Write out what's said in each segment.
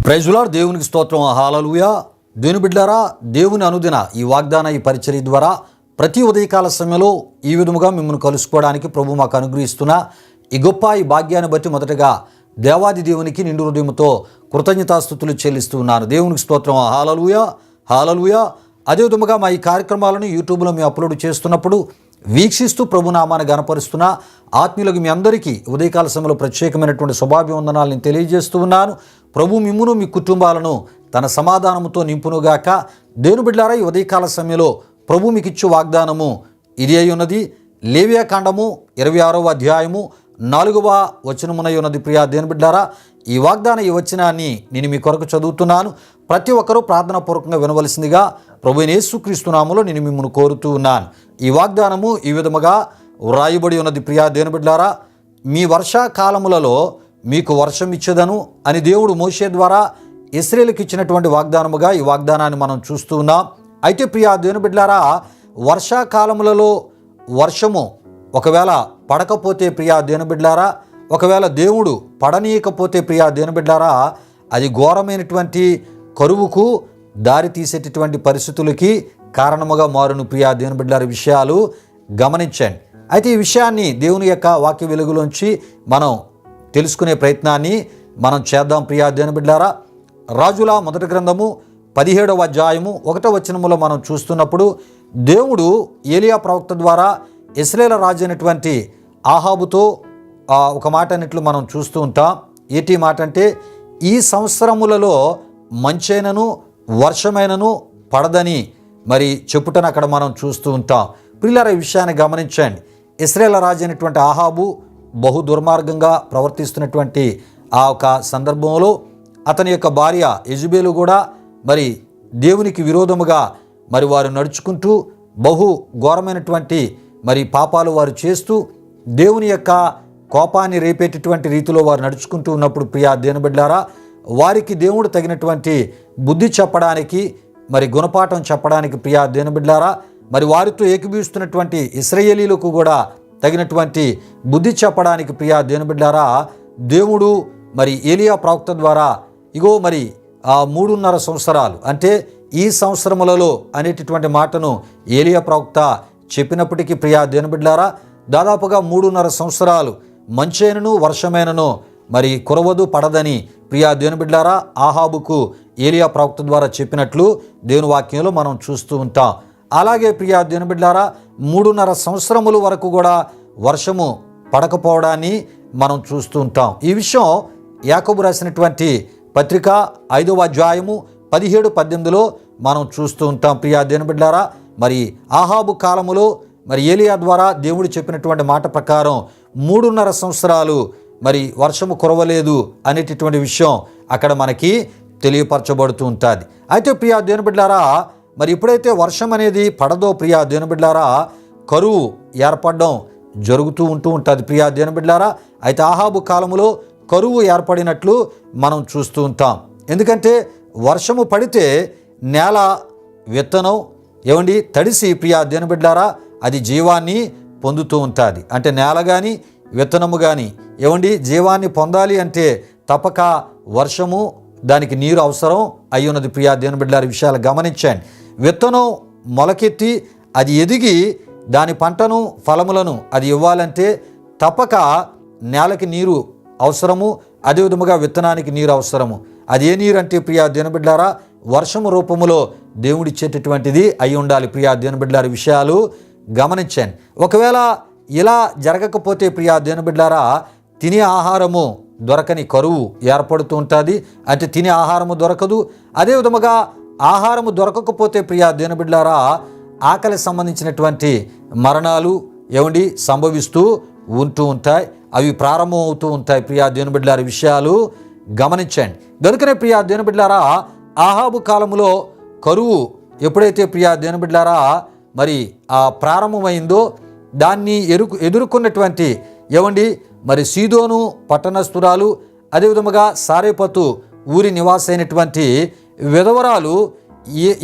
Praise the lord. దేవునికి స్తోత్రం. హల్లెలూయా. దేవుని బిడ్డలారా, దేవుని అనుదిన ఈ వాగ్దాన ఈ పరిచర్య ద్వారా ప్రతి ఉదయకాల సమయంలో ఈ విధముగా మిమ్మల్ని కలుసుకోవడానికి ప్రభు మాకు అనుగ్రహిస్తున్న ఈ గొప్ప ఈ భాగ్యాన్ని బట్టి మొదటగా దేవాది దేవునికి నిండు హృదయంతో కృతజ్ఞతాస్తుతులు చెల్లిస్తూ ఉన్నాను. దేవునికి స్తోత్రం. హల్లెలూయా, హల్లెలూయా. అదే విధముగా మా ఈ కార్యక్రమాలను యూట్యూబ్లో మేము అప్లోడ్ చేస్తున్నప్పుడు వీక్షిస్తూ ప్రభునామాన్ని గణపరుస్తున్న ఆత్మీయులకు మీ అందరికీ ఉదయకాల సమయంలో ప్రత్యేకమైనటువంటి శుభాభివందనాలను తెలియజేస్తూ ఉన్నాను. ప్రభు మిమ్మును మీ కుటుంబాలను తన సమాధానముతో నింపునుగాక. దేవుని బిడ్డలారా, ఈ ఉదయకాల సమయంలో ప్రభు మీకు ఇచ్చు వాగ్దానము ఇది అయి ఉన్నది. లేవియా కాండము 26వ అధ్యాయము 4వ వచనమునై ఉన్నది. ప్రియా దేవుని బిడ్డలారా, ఈ వాగ్దాన ఈ వచనాన్ని నేను మీ కొరకు చదువుతున్నాను. ప్రతి ఒక్కరూ ప్రార్థనాపూర్వకంగా వినవలసిందిగా ప్రభువైన యేసుక్రీస్తు నామములో నేను మిమ్మల్ని కోరుతూ ఉన్నాను. ఈ వాగ్దానము ఈ విధముగా వ్రాయబడి ఉన్నది. ప్రియా దేవుని బిడ్డలారా, మీ వర్షాకాలములలో మీకు వర్షం ఇచ్చేదను అని దేవుడు మోషే ద్వారా ఇశ్రాయేలుకి ఇచ్చినటువంటి వాగ్దానముగా ఈ వాగ్దానాన్ని మనం చూస్తూ ఉన్నాం. అయితే ప్రియా దేవుని బిడ్డలారా, వర్షాకాలములలో వర్షము ఒకవేళ పడకపోతే ప్రియా దేవుని బిడ్డలారా, ఒకవేళ దేవుడు పడనీయకపోతే ప్రియా దేవుని బిడ్డలారా, అది ఘోరమైనటువంటి కరువుకు దారి తీసేటటువంటి పరిస్థితులకి కారణముగా మారును. ప్రియా దేవుని బిడ్డలారా, విషయాలు గమనించండి. అయితే ఈ విషయాన్ని దేవుని యొక్క వాక్య వెలుగులోంచి మనం తెలుసుకునే ప్రయత్నాన్ని మనం చేద్దాం. ప్రియా దేవుని బిడ్డలారా, రాజుల మొదటి గ్రంథము 17వ అధ్యాయము 1వ వచనములో మనం చూస్తున్నప్పుడు దేవుడు ఏలియా ప్రవక్త ద్వారా ఇశ్రాయేలు రాజు అయినటువంటి ఆహాబుతో ఒక మాట అన్నట్లు మనం చూస్తూ ఉంటాం. ఏటి మాట అంటే, ఈ సంవత్సరములలో మంచైనను వర్షమైనను పడదని మరి చెప్పుటను అక్కడ మనం చూస్తూ ఉంటాం. ప్రియులారా, ఈ విషయాన్ని గమనించండి. ఇశ్రాయేలు రాజు అయినటువంటి ఆహాబు బహు దుర్మార్గంగా ప్రవర్తిస్తున్నటువంటి ఆ ఒక సందర్భంలో అతని యొక్క భార్య యెజబెలు కూడా మరి దేవునికి విరోధముగా మరి వారు నడుచుకుంటూ బహు ఘోరమైనటువంటి మరి పాపాలు వారు చేస్తూ దేవుని యొక్క కోపాన్ని రేపేటటువంటి రీతిలో వారు నడుచుకుంటూ ఉన్నప్పుడు ప్రియా దేవుని బిడ్డలారా, వారికి దేవుడు తగినటువంటి బుద్ధి చెప్పడానికి మరి గుణపాఠం చెప్పడానికి ప్రియా దేవుని బిడ్డలారా, మరి వారితో ఏకీభవిస్తున్నటువంటి ఇశ్రాయేలీలకు కూడా తగినటువంటి బుద్ధి చెప్పడానికి ప్రియా దేవుని బిడ్డలారా, దేవుడు మరి ఏలియా ప్రవక్త ద్వారా ఇగో మరి 3.5 సంవత్సరాలు అంటే ఈ సంవత్సరములలో అనేటటువంటి మాటను ఏలియా ప్రవక్త చెప్పినప్పటికీ ప్రియా దేవుని బిడ్డలారా, దాదాపుగా 3.5 సంవత్సరాలు మంచైనను వర్షమైనను మరి కురవదు పడదని ప్రియా దేవుని బిడ్డలారా ఆహాబుకు ఏలియా ప్రవక్త ద్వారా చెప్పినట్లు దేవుని వాక్యంలో మనం చూస్తూ ఉంటాం. అలాగే ప్రియా దేవుని బిడ్డలారా, 3.5 సంవత్సరముల వరకు కూడా వర్షము పడకపోవడాన్ని మనం చూస్తూ ఉంటాం. ఈ విషయం యాకోబు రాసినటువంటి పత్రిక 5వ అధ్యాయము 17-18లో మనం చూస్తూ ఉంటాం. ప్రియా దేవుని బిడ్డలారా, మరి ఆహాబు కాలములో మరి ఏలియా ద్వారా దేవుడు చెప్పినటువంటి మాట ప్రకారం 3.5 సంవత్సరాలు మరి వర్షము కురవలేదు అనేటటువంటి విషయం అక్కడ మనకి తెలియపరచబడుతూ ఉంటుంది. అయితే ప్రియా దేవుని బిడ్డలారా, మరి ఎప్పుడైతే వర్షం అనేది పడదో ప్రియా దేవుని బిడ్డలారా, కరువు ఏర్పడడం జరుగుతూ ఉంటుంది. ప్రియా దేవుని బిడ్డలారా, అయితే ఆహాబు కాలములో కరువు ఏర్పడినట్లు మనం చూస్తూ ఉంటాం. ఎందుకంటే వర్షము పడితే నేల విత్తనం తడిసి ప్రియా దేవుని బిడ్డలారా అది జీవాన్ని పొందుతూ ఉంటుంది. అంటే నేల కానీ విత్తనము కానీ జీవాన్ని పొందాలి అంటే తప్పక వర్షము దానికి నీరు అవసరం అయి ఉన్నది. ప్రియా దేవుని బిడ్డలారా, విషయాలు గమనించండి. విత్తనం మొలకెత్తి అది ఎదిగి దాని పంటను ఫలములను అది ఇవ్వాలంటే తప్పక నేలకి నీరు అవసరము, అదేవిధముగా విత్తనానికి నీరు అవసరము. అది ఏ నీరు అంటే ప్రియా దేవుని బిడ్డలారా వర్షము రూపములో దేవుడిచ్చేటటువంటిది అయి ఉండాలి. ప్రియా దేవుని బిడ్డలారా, విషయాలు గమనించండి. ఒకవేళ ఇలా జరగకపోతే ప్రియా దేవుని బిడ్డలారా తినే ఆహారము దొరకని కరువు ఏర్పడుతూ ఉంటుంది. అంటే తినే ఆహారము దొరకదు. అదేవిధముగా ఆహారము దొరకకపోతే ప్రియా దేవుని బిడ్డలారా ఆకలి సంబంధించినటువంటి మరణాలు సంభవిస్తూ ఉంటూ ఉంటాయి. అవి ప్రారంభం అవుతూ ఉంటాయి. ప్రియా దేవుని బిడ్డలారా, విషయాలు గమనించండి. కనుకనే ప్రియా దేవుని బిడ్డలారా ఆహాబు కాలములో కరువు ఎప్పుడైతే ప్రియా దేవుని బిడ్డలారా మరి ప్రారంభమైందో దాన్ని ఎదుర్కొన్నటువంటి మరి సీదోను పట్టణస్థురాలు, అదేవిధముగా సారేపతు ఊరి నివాస అయినటువంటి విధవరాలు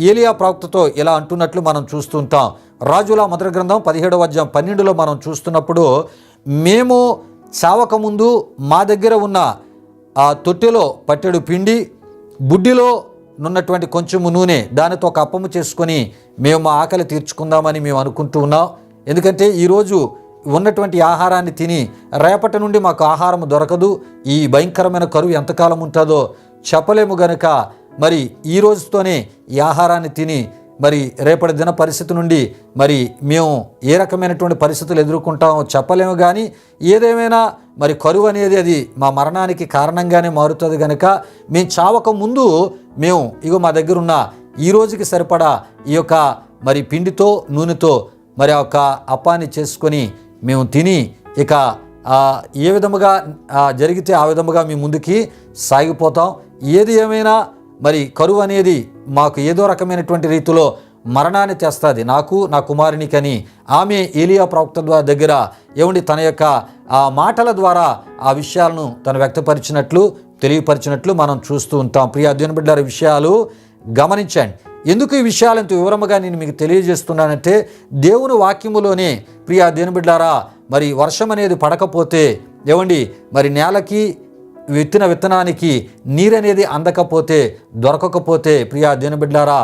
ఏలియా ప్రవక్తతో ఇలా అంటున్నట్లు మనం చూస్తుంటాం. రాజుల మొదటి గ్రంథం 17వ అధ్యాయం 12లో మనం చూస్తున్నప్పుడు, మేము చావకముందు మా దగ్గర ఉన్న ఆ తొట్టెలో పట్టెడు పిండి బుడ్డిలో నున్నటువంటి కొంచెము నూనె దానితో ఒక అప్పము చేసుకొని మేము మా ఆకలి తీర్చుకుందామని మేము అనుకుంటూ ఉన్నాం. ఎందుకంటే ఈరోజు ఉన్నటువంటి ఆహారాన్ని తిని రేపటి నుండి మాకు ఆహారం దొరకదు, ఈ భయంకరమైన కరువు ఎంతకాలం ఉంటుందో చెప్పలేము గనుక మరి ఈ రోజుతోనే ఈ ఆహారాన్ని తిని మరి రేపటి దిన పరిస్థితి నుండి మరి మేము ఏ రకమైనటువంటి పరిస్థితులు ఎదుర్కొంటామో చెప్పలేము. కానీ ఏదేమైనా మరి కరువు అనేది అది మా మరణానికి కారణంగానే మారుతుంది కనుక మేము చావక ముందు మేము మా దగ్గర ఉన్న ఈ రోజుకి సరిపడా ఈ యొక్క మరి పిండితో నూనెతో మరి ఆ యొక్క అప్పాన్ని చేసుకొని మేము తిని ఇక ఏ విధముగా జరిగితే ఆ విధముగా మేము ముందుకి సాగిపోతాం. ఏది ఏమైనా మరి కరువు అనేది మాకు ఏదో రకమైనటువంటి రీతిలో మరణాన్ని తెస్తుంది, నాకు నా కుమారునికని ఆమె ఏలియా ప్రవక్త దగ్గర తన యొక్క మాటల ద్వారా ఆ విషయాలను తను వ్యక్తపరిచినట్లు తెలియపరిచినట్లు మనం చూస్తూ ఉంటాం. ప్రియా దేవుని బిడ్డలారా, విషయాలు గమనించండి. ఎందుకు ఈ విషయాలు ఇంత వివరముగా నేను మీకు తెలియజేస్తున్నానంటే దేవుని వాక్యములోనే ప్రియా దేవుని బిడ్డలారా మరి వర్షం అనేది పడకపోతే మరి నేలకి విత్తనానికి నీరనేది అందకపోతే దొరకకపోతే ప్రియా దేవుని బిడ్డలారా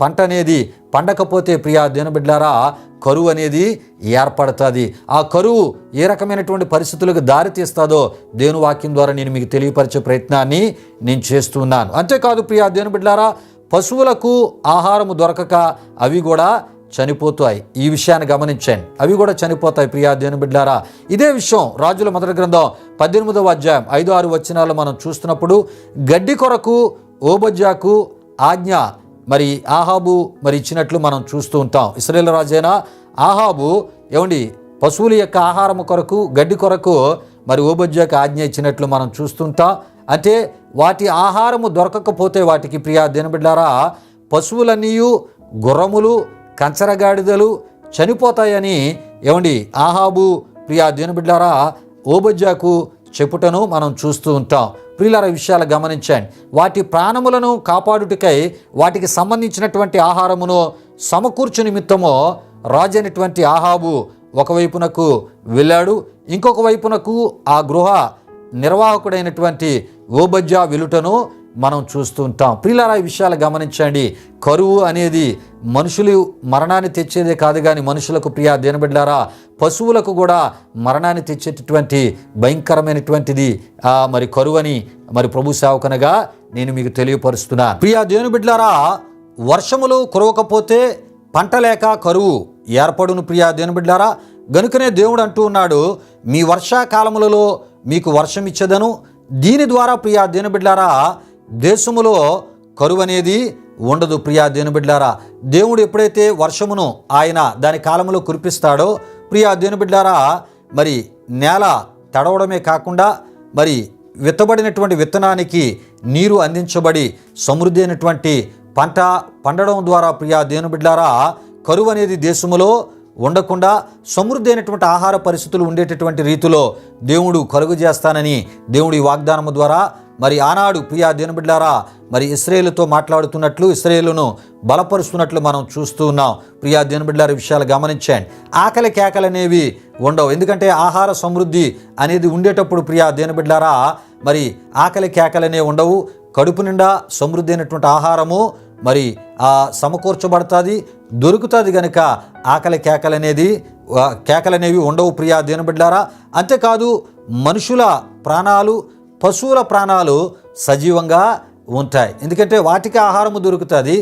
పంట అనేది పండకపోతే ప్రియా దేవుని బిడ్డలారా కరువు అనేది ఏర్పడుతుంది. ఆ కరువు ఏ రకమైనటువంటి పరిస్థితులకు దారి తీస్తుందో దేవుని వాక్యం ద్వారా నేను మీకు తెలియపరిచే ప్రయత్నాన్ని నేను చేస్తున్నాను. అంతేకాదు ప్రియా దేవుని బిడ్డలారా, పశువులకు ఆహారము దొరకక అవి కూడా చనిపోతాయి. ఈ విషయాన్ని గమనించండి, అవి కూడా చనిపోతాయి. ప్రియా దేవుని బిడ్డలారా, ఇదే విషయం రాజుల మొదటి గ్రంథం 18వ అధ్యాయం 5-6 వచనాలు మనం చూస్తున్నప్పుడు గడ్డి కొరకు ఓబజ్యాకు ఆజ్ఞ మరి ఆహాబు మరి ఇచ్చినట్లు మనం చూస్తూ ఉంటాం. ఇశ్రాయేలు రాజైన ఆహాబు పశువుల యొక్క ఆహారం కొరకు గడ్డి కొరకు మరి ఓబజ్యాకు ఆజ్ఞ ఇచ్చినట్లు మనం చూస్తుంటాం. అంటే వాటి ఆహారము దొరకకపోతే వాటికి ప్రియా దేవుని బిడ్డలారా పశువులన్నీ గుర్రములు కంచరగాడిదలు చనిపోతాయని ఆహాబు ప్రియా దేవుని బిడ్డలారా ఓబజ్యాకు చెప్పుటను మనం చూస్తూ ఉంటాం. ప్రియులారా, విషయాలు గమనించండి. వాటి ప్రాణములను కాపాడుటకై వాటికి సంబంధించినటువంటి ఆహారమును సమకూర్చు నిమిత్తము రాజైనటువంటి ఆహాబు ఒకవైపునకు వెళ్ళాడు, ఇంకొక వైపునకు ఆ గృహ నిర్వాహకుడైనటువంటి ఓబజ్యా వెలుటను మనం చూస్తూ ఉంటాం. ప్రియులారా, ఈ విషయాలు గమనించండి. కరువు అనేది మనుషులు మరణాన్ని తెచ్చేదే కాదు కానీ మనుషులకు ప్రియా దేవుని బిడ్డలారా పశువులకు కూడా మరణాన్ని తెచ్చేటటువంటి భయంకరమైనటువంటిది మరి కరువు అని మరి ప్రభు సేవకునిగా నేను మీకు తెలియపరుస్తున్నాను. ప్రియా దేవుని బిడ్డలారా, వర్షములు కురవకపోతే పంట లేక కరువు ఏర్పడును. ప్రియా దేవుని బిడ్డలారా, గనుకనే దేవుడు అంటూ ఉన్నాడు, మీ వర్షాకాలములలో మీకు వర్షం ఇచ్చేదను. దీని ద్వారా ప్రియా దేవుని బిడ్డలారా దేశములో కరువు అనేది ఉండదు. ప్రియా దేవుని బిడ్డలారా, దేవుడు ఎప్పుడైతే వర్షమును ఆయన దాని కాలంలో కురిపిస్తాడో ప్రియా దేవుని బిడ్డలారా మరి నేల తడవడమే కాకుండా మరి విత్తబడినటువంటి విత్తనానికి నీరు అందించబడి సమృద్ధి అయినటువంటి పంట పండడం ద్వారా ప్రియా దేవుని బిడ్డలారా కరువు అనేది దేశములో ఉండకుండా సమృద్ధి అయినటువంటి ఆహార పరిస్థితులు ఉండేటటువంటి రీతిలో దేవుడు కలుగు చేస్తానని దేవుడి వాగ్దానము ద్వారా మరి ఆనాడు ప్రియా దేవుని బిడ్డలారా మరి ఇశ్రాయేలుతో మాట్లాడుతున్నట్లు ఇశ్రాయేలును బలపరుస్తున్నట్లు మనం చూస్తూ ఉన్నాం. ప్రియా దేవుని బిడ్డలారా, విషయాలు గమనించండి. ఆకలి కేకలు అనేవి ఉండవు. ఎందుకంటే ఆహార సమృద్ధి అనేది ఉండేటప్పుడు ప్రియా దేవుని బిడ్డలారా మరి ఆకలి కేకలు అనేవి ఉండవు. కడుపు నిండా సమృద్ధి అయినటువంటి ఆహారము మరి సమకూర్చబడుతుంది, దొరుకుతుంది. కనుక ఆకలి కేకలనేవి ఉండవు ప్రియా దేవుని బిడ్డలారా. అంతేకాదు మనుషుల ప్రాణాలు పశువుల ప్రాణాలు సజీవంగా ఉంటాయి. ఎందుకంటే వాటికి ఆహారము దొరుకుతుంది,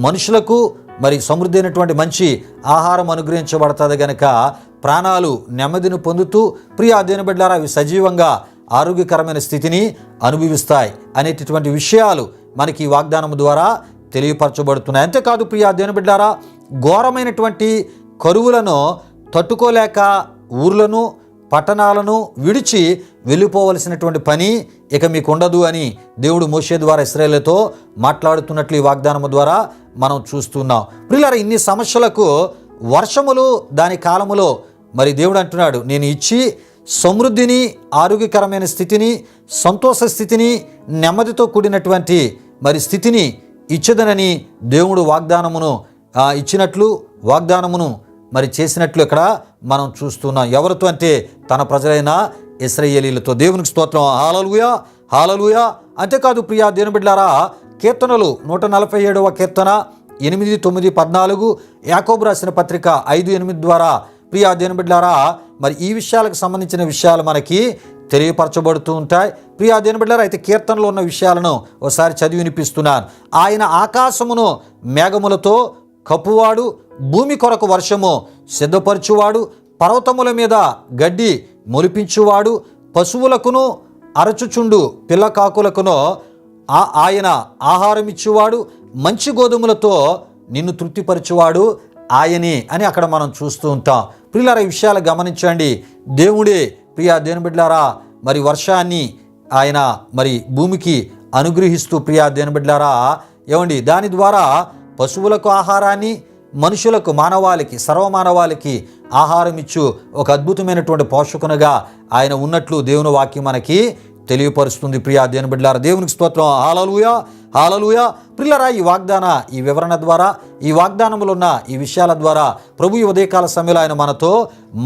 మనుషులకు మరి సమృద్ధి అయినటువంటి మంచి ఆహారం అనుగ్రహించబడుతుంది. కనుక ప్రాణాలు నెమ్మదిని పొందుతూ ప్రియా దేవుని బిడ్డలారా అవి సజీవంగా ఆరోగ్యకరమైన స్థితిని అనుభవిస్తాయి అనేటటువంటి విషయాలు మనకి ఈ వాగ్దానం ద్వారా తెలియపరచబడుతున్నాయి. అంతేకాదు ప్రియా దేవుని బిడ్డలారా ఘోరమైనటువంటి కరువులను తట్టుకోలేక ఊర్లను పట్టణాలను విడిచి వెళ్ళిపోవలసినటువంటి పని ఇక మీకు ఉండదు అని దేవుడు మోషే ద్వారా ఇశ్రాయేలుతో మాట్లాడుతున్నట్లు ఈ వాగ్దానము ద్వారా మనం చూస్తున్నాం. ప్రియులారా, ఇన్ని సమస్యలకు వర్షములు దాని కాలములో మరి దేవుడు అంటున్నాడు, నేను ఇచ్చి సమృద్ధిని ఆరోగ్యకరమైన స్థితిని సంతోష స్థితిని నెమ్మదితో కూడినటువంటి మరి స్థితిని ఇచ్చదనని దేవుడు ఇచ్చినట్లు వాగ్దానమును మరి చేసినట్లు ఇక్కడ మనం చూస్తున్నాం. ఎవరితో అంటే తన ప్రజలైన ఇశ్రాయేలీలతో. దేవునికి స్తోత్రం. హల్లెలూయా, హల్లెలూయా. అంతేకాదు ప్రియా దేవుని బిడ్డలారా, కీర్తనలు 147వ కీర్తన 8, 9, 14, యాకోబు రాసిన పత్రిక 5:8 ద్వారా ప్రియా దేవుని బిడ్డలారా మరి ఈ విషయాలకు సంబంధించిన విషయాలు మనకి తెలియపరచబడుతూ ఉంటాయి. ప్రియా దేవుని బిడ్డలారా, అయితే కీర్తనలో ఉన్న విషయాలను ఒకసారి చదివి వినిపిస్తున్నాను. ఆయన ఆకాశమును మేఘములతో కప్పువాడు, భూమి కొరకు వర్షము సిద్ధపరచువాడు, పర్వతముల మీద గడ్డి మొలిపించువాడు, పశువులకును అరచుచుండు పిల్లకాకులకును ఆయన ఆహారం ఇచ్చువాడు, మంచి గోధుమలతో నిన్ను తృప్తిపరచువాడు ఆయనే అని అక్కడ మనం చూస్తూ ఉంటాం. ప్రియులారా, ఈ విషయాలు గమనించండి. దేవుడే ప్రియా దేవుని బిడ్డలారా మరి వర్షాన్ని ఆయన మరి భూమికి అనుగ్రహిస్తూ ప్రియా దేవుని బిడ్డలారా ఏమండి దాని ద్వారా పశువులకు ఆహారాన్ని, మనుషులకు, మానవాళికి, సర్వమానవాళికి ఆహారం ఇచ్చు ఒక అద్భుతమైనటువంటి పోషకునిగా ఆయన ఉన్నట్లు దేవుని వాక్యం మనకి తెలియపరుస్తుంది. ప్రియా దేవుని బిడ్డలారా, దేవునికి స్తోత్రం. హల్లెలూయా, హల్లెలూయా. ప్రియులారా, ఈ వాగ్దాన ఈ వివరణ ద్వారా, ఈ వాగ్దానములు ఉన్న ఈ విషయాల ద్వారా ప్రభు ఈ ఉదయకాల సమయంలో ఆయన మనతో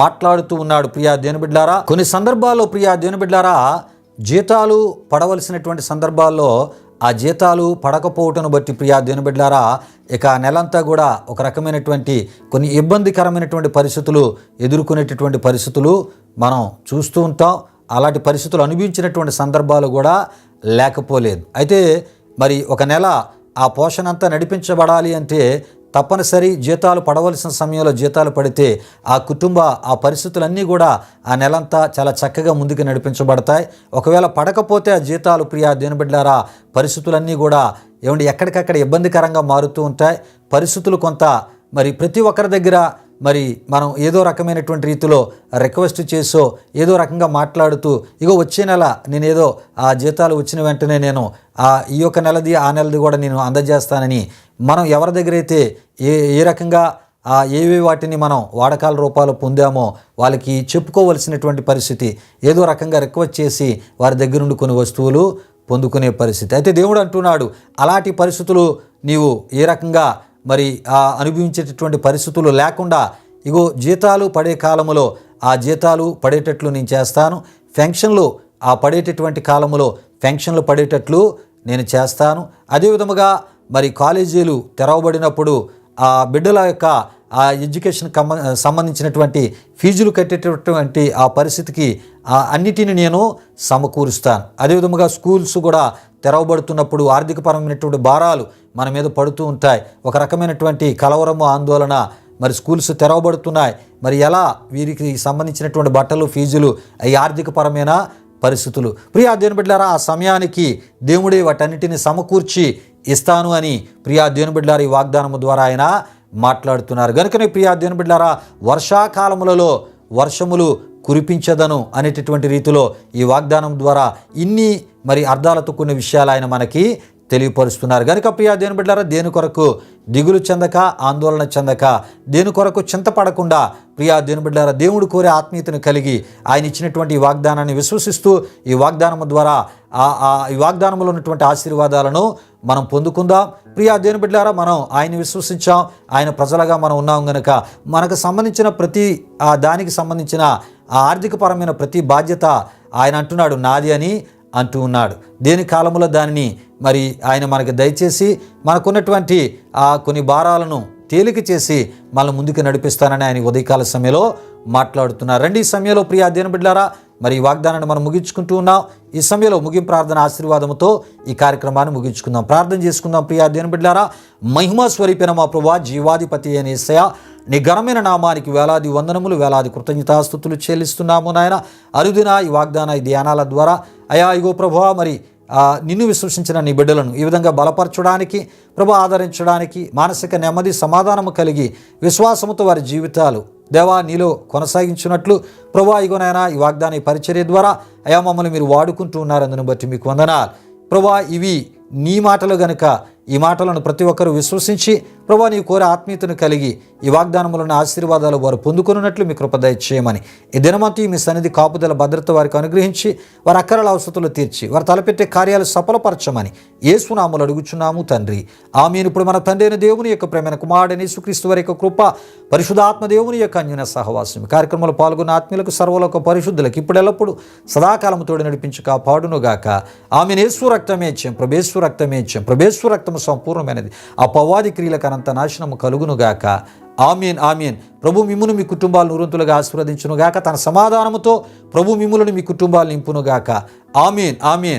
మాట్లాడుతూ ఉన్నాడు. ప్రియా దేవుని బిడ్డలారా, కొన్ని సందర్భాల్లో ప్రియా దేవుని బిడ్డలారా జీతాలు పడవలసినటువంటి సందర్భాల్లో ఆ జీతాలు పడకపోవటను బట్టి ప్రియా దేవుని బిడ్డలారా ఇక నెలంతా కూడా ఒక రకమైనటువంటి కొన్ని ఇబ్బందికరమైనటువంటి పరిస్థితులు ఎదుర్కొనేటటువంటి పరిస్థితులు మనం చూస్తూ ఉంటాం. అలాంటి పరిస్థితులు అనుభవించినటువంటి సందర్భాలు కూడా లేకపోలేదు. అయితే మరి ఒక నెల ఆ పోషణ అంతా నడిపించబడాలి అంటే తప్పనిసరి జీతాలు పడవలసిన సమయంలో జీతాలు పడితే ఆ కుటుంబ ఆ పరిస్థితులన్నీ కూడా ఆ నెలంతా చాలా చక్కగా ముందుకు నడిపించబడతాయి. ఒకవేళ పడకపోతే ఆ జీతాలు ప్రియా దేవుని బిడ్డలారా పరిస్థితులన్నీ కూడా ఏమంటే ఎక్కడికక్కడ ఇబ్బందికరంగా మారుతూ ఉంటాయి. పరిస్థితులు కొంత మరి ప్రతి ఒక్కరి దగ్గర మరి మనం ఏదో రకమైనటువంటి రీతిలో రిక్వెస్ట్ చేసో ఏదో రకంగా మాట్లాడుతూ ఇగో వచ్చే నెల నేనేదో ఆ జీతాలు వచ్చిన వెంటనే నేను ఈ యొక్క నెలది ఆ నెలది కూడా నేను అందజేస్తానని మనం ఎవరి దగ్గర అయితే ఏ రకంగా ఏవే వాటిని మనం వాడకాల రూపాలు పొందామో వాళ్ళకి చెప్పుకోవలసినటువంటి పరిస్థితి, ఏదో రకంగా రిక్వెస్ట్ చేసి వారి దగ్గర నుండి కొన్ని వస్తువులు పొందుకునే పరిస్థితి. అయితే దేవుడు అంటున్నాడు అలాంటి పరిస్థితులు నీవు ఏ రకంగా మరి అనుభవించేటటువంటి పరిస్థితులు లేకుండా ఇగో జీతాలు పడే కాలములో ఆ జీతాలు పడేటట్లు నేను చేస్తాను. పెన్షన్లు పడేటటువంటి కాలములో పెన్షన్లు పడేటట్లు నేను చేస్తాను. అదేవిధముగా మరి కాలేజీలు తెరవబడినప్పుడు ఆ బిడ్డల యొక్క ఆ ఎడ్యుకేషన్ సంబంధించినటువంటి ఫీజులు కట్టేటటువంటి ఆ పరిస్థితికి అన్నిటిని నేను సమకూరుస్తాను. అదేవిధముగా స్కూల్స్ కూడా తెరవబడుతున్నప్పుడు ఆర్థికపరమైనటువంటి భారాలు మన మీద పడుతూ ఉంటాయి. ఒక రకమైనటువంటి కలవరము, ఆందోళన. మరి స్కూల్స్ తెరవబడుతున్నాయి, మరి ఎలా వీరికి సంబంధించినటువంటి బట్టలు, ఫీజులు, ఈ ఆర్థికపరమైన పరిస్థితులు. ప్రియా దేవుని బిడ్డలారా ఆ సమయానికి దేవుడే వాటన్నిటిని సమకూర్చి ఇస్తాను అని ప్రియా దేవుని బిడ్డలారా ఈ వాగ్దానము ద్వారా ఆయన మాట్లాడుతున్నారు. కనుకనే ప్రియా దేవుని బిడ్డలారా వర్షాకాలములలో వర్షములు కురిపించదను అనేటటువంటి రీతిలో ఈ వాగ్దానం ద్వారా ఇన్ని మరి అర్థాలతో కొన్ని విషయాలు ఆయన మనకి తెలియపరుస్తున్నారు. కనుక ప్రియా దేవుని బిడ్డలారా దేని కొరకు దిగులు చెందక, ఆందోళన చెందక, దేని కొరకు చింతపడకుండా ప్రియా దేవుని బిడ్డలారా దేవుడు కోరే ఆత్మీయతను కలిగి ఆయన ఇచ్చినటువంటి ఈ వాగ్దానాన్ని విశ్వసిస్తూ ఈ వాగ్దానము ద్వారా ఈ వాగ్దానంలో ఉన్నటువంటి ఆశీర్వాదాలను మనం పొందుకుందాం. ప్రియా దేవుని బిడ్డలారా మనం ఆయన విశ్వసించాం, ఆయన ప్రజలుగా మనం ఉన్నాం. కనుక మనకు సంబంధించిన ప్రతి దానికి సంబంధించిన ఆర్థికపరమైన ప్రతి బాధ్యత ఆయన అంటున్నాడు నాది అని అంటూ ఉన్నాడు. దేని కాలంలో దానిని మరి ఆయన మనకు దయచేసి మనకున్నటువంటి కొన్ని భారాలను తేలిక చేసి మన ముందుకు నడిపిస్తానని ఆయన ఉదయకాల సమయంలో మాట్లాడుతున్నారు. రండి ఈ సమయంలో ప్రియా దేవుని బిడ్డలారా మరి ఈ వాగ్దానాన్ని మనం ముగించుకుంటూ ఉన్నాం. ఈ సమయంలో ముగింపు ప్రార్థన ఆశీర్వాదంతో ఈ కార్యక్రమాన్ని ముగించుకుందాం. ప్రార్థన చేసుకుందాం. ప్రియా దేవుని బిడ్డలారా మహిమా స్వరూపిన మా ప్రభువా, జీవాధిపతి అయిన యేసయ్య, నీ ఘనమైన నామానికి వేలాది వందనములు, వేలాది కృతజ్ఞతాస్తుతులు చెల్లిస్తున్నాము నాయన. అరుదిన ఈ వాగ్దాన ఈ ధ్యానాల ద్వారా అయా ఇగో ప్రభువా మరి నిన్ను విశ్వసించిన నీ బిడ్డలను ఈ విధంగా బలపరచడానికి, ప్రభు ఆదరించడానికి, మానసిక నెమ్మది సమాధానము కలిగి విశ్వాసముతో వారి జీవితాలు దేవా నీలో కొనసాగించినట్లు ప్రభు ఇగోనైనా ఈ వాగ్దాన ఈ పరిచర్య ద్వారా అయా మమ్మల్ని మీరు వాడుకుంటూ ఉన్నారు. అందుని బట్టి మీకు వందనాలు ప్రభు. ఇవి నీ మాటలు గనుక ఈ మాటలను ప్రతి ఒక్కరూ విశ్వసించి ప్రభా నీ కోరే ఆత్మీయతను కలిగి ఈ వాగ్దానములను ఆశీర్వాదాలు వారు పొందుకున్నట్లు మీ కృప దయచేయమని ఈ దినమంతా మీ సన్నిధి కాపుదల భద్రత వారికి అనుగ్రహించి వారి అక్కరల అవసరతలు తీర్చి వారు తలపెట్టే కార్యాలు సఫలపరచమని యేసు నామములో అడుగుచున్నాము తండ్రి ఆమేన్. ఇప్పుడు మన తండ్రి అయిన దేవుని యొక్క ప్రేమైన కుమారుడైన యేసుక్రీస్తు వారి యొక్క కృప పరిశుద్ధాత్మ దేవుని యొక్క అన్యోన్య సహవాసం కార్యక్రమంలో పాల్గొన్న ఆత్మీయులకు సర్వలోక పరిశుద్ధులకు ఇప్పుడెల్లప్పుడు సదాకాలము తోడు నడిపించి కాపాడునుగాక ఆమేన్. యేసు రక్తమే ఇచ్చాం, ప్రభేశ్వర రక్తమే ఇచ్చాం, ప్రభేశ్వర రక్తము సంపూర్ణమైనది, అపవాది క్రియలకు అనంత నాశనము కలుగునుగాక ఆమేన్ ఆమేన్. ప్రభు మిమ్మును మీ కుటుంబాలను నూరంతులుగా ఆశీర్వదించునుగాక, తన సమాధానముతో ప్రభు మిమ్ములను మీ కుటుంబాలు నింపునుగాక ఆమేన్ ఆమేన్.